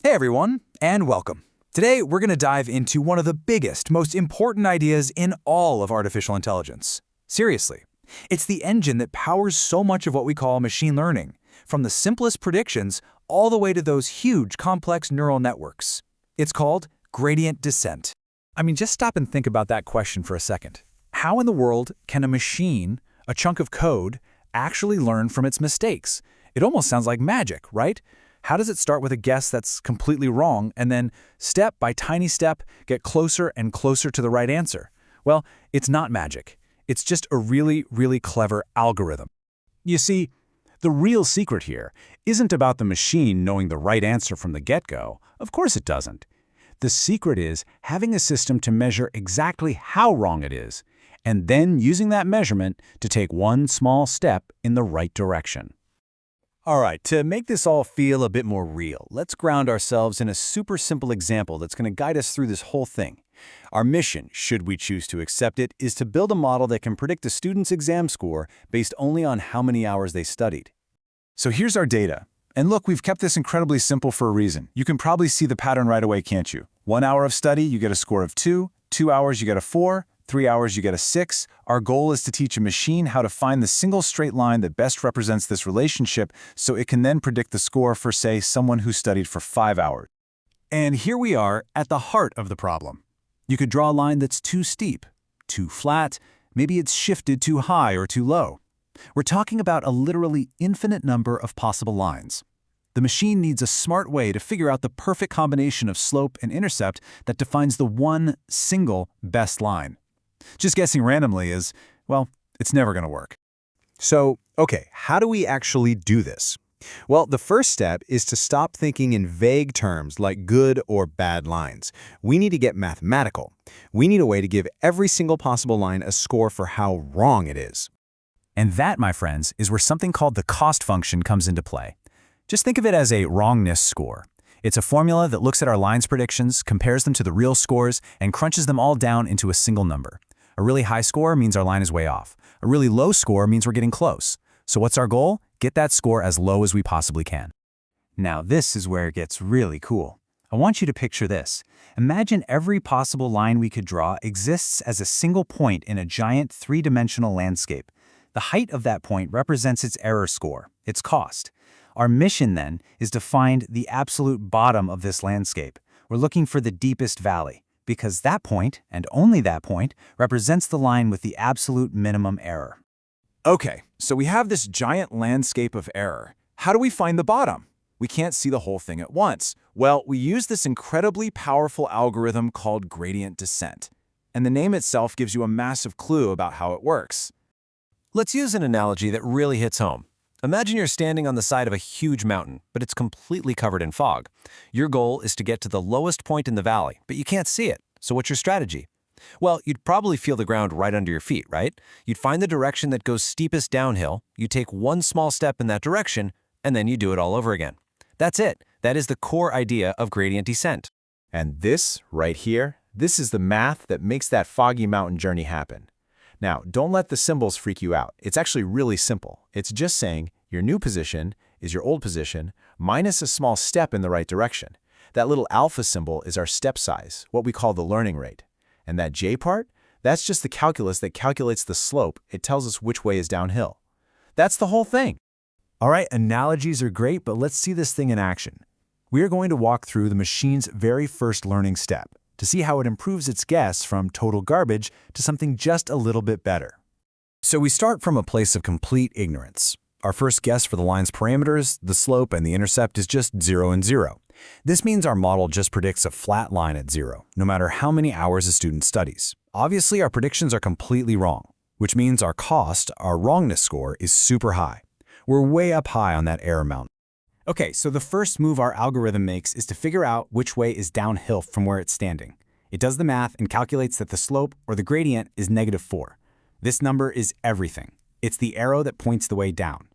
Hey everyone, and welcome. Today we're going to dive into one of the biggest, most important ideas in all of artificial intelligence. Seriously, it's the engine that powers so much of what we call machine learning, from the simplest predictions all the way to those huge, complex neural networks. It's called gradient descent. I mean, just stop and think about that question for a second. How in the world can a machine, a chunk of code, actually learn from its mistakes? It almost sounds like magic, right? How does it start with a guess that's completely wrong and then, step by tiny step, get closer and closer to the right answer? Well, it's not magic. It's just a really, really clever algorithm. You see, the real secret here isn't about the machine knowing the right answer from the get-go. Of course it doesn't. The secret is having a system to measure exactly how wrong it is, and then using that measurement to take one small step in the right direction. All right, to make this all feel a bit more real, let's ground ourselves in a super simple example that's going to guide us through this whole thing. Our mission, should we choose to accept it, is to build a model that can predict a student's exam score based only on how many hours they studied. So here's our data. And look, we've kept this incredibly simple for a reason. You can probably see the pattern right away, can't you? 1 hour of study, you get a score of 2. 2 hours, you get a 4. 3 hours, you get a 6. Our goal is to teach a machine how to find the single straight line that best represents this relationship so it can then predict the score for, say, someone who studied for 5 hours. And here we are at the heart of the problem. You could draw a line that's too steep, too flat, maybe it's shifted too high or too low. We're talking about a literally infinite number of possible lines. The machine needs a smart way to figure out the perfect combination of slope and intercept that defines the one single best line. Just guessing randomly is, well, it's never going to work. So, okay, how do we actually do this? Well, the first step is to stop thinking in vague terms like good or bad lines. We need to get mathematical. We need a way to give every single possible line a score for how wrong it is. And that, my friends, is where something called the cost function comes into play. Just think of it as a wrongness score. It's a formula that looks at our lines predictions, compares them to the real scores, and crunches them all down into a single number. A really high score means our line is way off. A really low score means we're getting close. So what's our goal? Get that score as low as we possibly can. Now this is where it gets really cool. I want you to picture this. Imagine every possible line we could draw exists as a single point in a giant three-dimensional landscape. The height of that point represents its error score, its cost. Our mission then is to find the absolute bottom of this landscape. We're looking for the deepest valley, because that point, and only that point, represents the line with the absolute minimum error. Okay, so we have this giant landscape of error. How do we find the bottom? We can't see the whole thing at once. Well, we use this incredibly powerful algorithm called gradient descent. And the name itself gives you a massive clue about how it works. Let's use an analogy that really hits home. Imagine you're standing on the side of a huge mountain, but it's completely covered in fog. Your goal is to get to the lowest point in the valley, but you can't see it. So what's your strategy? Well, you'd probably feel the ground right under your feet, right? You'd find the direction that goes steepest downhill, you take one small step in that direction, and then you do it all over again. That's it. That is the core idea of gradient descent. And this, right here, this is the math that makes that foggy mountain journey happen. Now, don't let the symbols freak you out. It's actually really simple. It's just saying your new position is your old position minus a small step in the right direction. That little alpha symbol is our step size, what we call the learning rate. And that J part, that's just the calculus that calculates the slope. It tells us which way is downhill. That's the whole thing. All right, analogies are great, but let's see this thing in action. We are going to walk through the machine's very first learning step to see how it improves its guess from total garbage to something just a little bit better. So we start from a place of complete ignorance. Our first guess for the line's parameters, the slope, and the intercept is just 0 and 0. This means our model just predicts a flat line at 0, no matter how many hours a student studies. Obviously, our predictions are completely wrong, which means our cost, our wrongness score, is super high. We're way up high on that error mountain. Okay, so the first move our algorithm makes is to figure out which way is downhill from where it's standing. It does the math and calculates that the slope, or the gradient, is -4. This number is everything. It's the arrow that points the way down.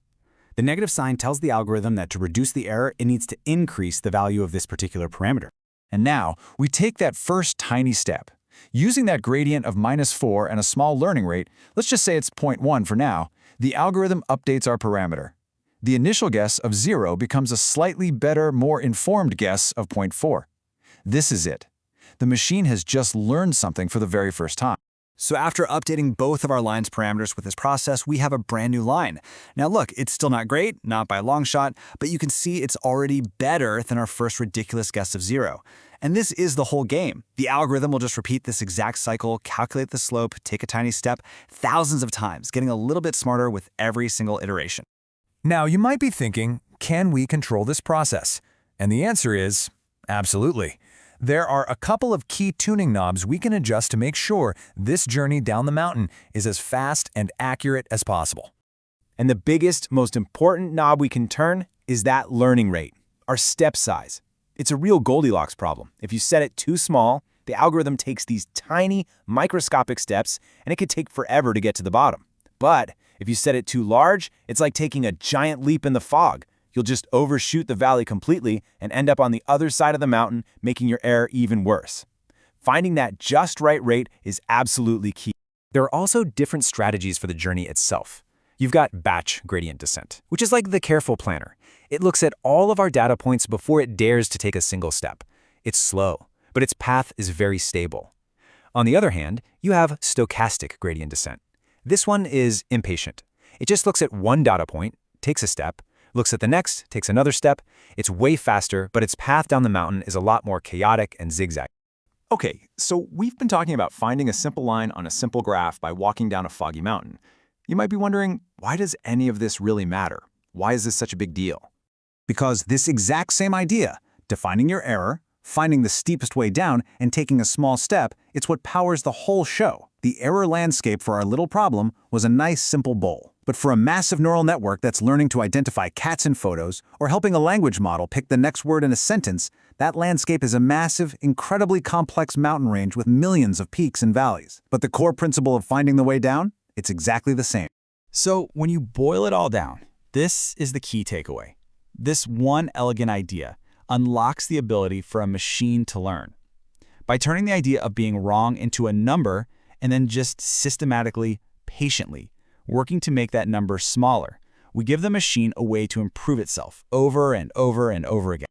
The negative sign tells the algorithm that to reduce the error, it needs to increase the value of this particular parameter. And now, we take that first tiny step. Using that gradient of -4 and a small learning rate, let's just say it's 0.1 for now, the algorithm updates our parameter. The initial guess of 0 becomes a slightly better, more informed guess of 0.4. This is it. The machine has just learned something for the very first time. So after updating both of our line's parameters with this process, we have a brand new line. Now look, it's still not great, not by a long shot, but you can see it's already better than our first ridiculous guess of 0. And this is the whole game. The algorithm will just repeat this exact cycle, calculate the slope, take a tiny step, thousands of times, getting a little bit smarter with every single iteration. Now, you might be thinking, can we control this process? And the answer is absolutely. There are a couple of key tuning knobs we can adjust to make sure this journey down the mountain is as fast and accurate as possible. And the biggest, most important knob we can turn is that learning rate, our step size. It's a real Goldilocks problem. If you set it too small, the algorithm takes these tiny, microscopic steps, and it could take forever to get to the bottom. But if you set it too large, it's like taking a giant leap in the fog. You'll just overshoot the valley completely and end up on the other side of the mountain, making your error even worse. Finding that just right rate is absolutely key. There are also different strategies for the journey itself. You've got batch gradient descent, which is like the careful planner. It looks at all of our data points before it dares to take a single step. It's slow, but its path is very stable. On the other hand, you have stochastic gradient descent. This one is impatient. It just looks at one data point, takes a step, looks at the next, takes another step. It's way faster, but its path down the mountain is a lot more chaotic and zigzag. Okay, so we've been talking about finding a simple line on a simple graph by walking down a foggy mountain. You might be wondering, why does any of this really matter? Why is this such a big deal? Because this exact same idea, defining your error, finding the steepest way down, and taking a small step, it's what powers the whole show. The error landscape for our little problem was a nice simple bowl. But for a massive neural network that's learning to identify cats in photos or helping a language model pick the next word in a sentence, that landscape is a massive, incredibly complex mountain range with millions of peaks and valleys. But the core principle of finding the way down, it's exactly the same. So when you boil it all down, this is the key takeaway. This one elegant idea unlocks the ability for a machine to learn. By turning the idea of being wrong into a number and then just systematically, patiently, working to make that number smaller, we give the machine a way to improve itself over and over and over again.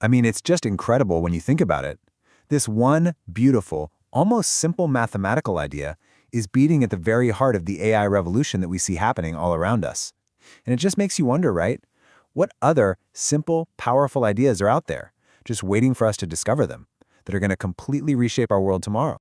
I mean, it's just incredible when you think about it. This one beautiful, almost simple mathematical idea is beating at the very heart of the AI revolution that we see happening all around us. And it just makes you wonder, right? What other simple, powerful ideas are out there, just waiting for us to discover them, that are going to completely reshape our world tomorrow?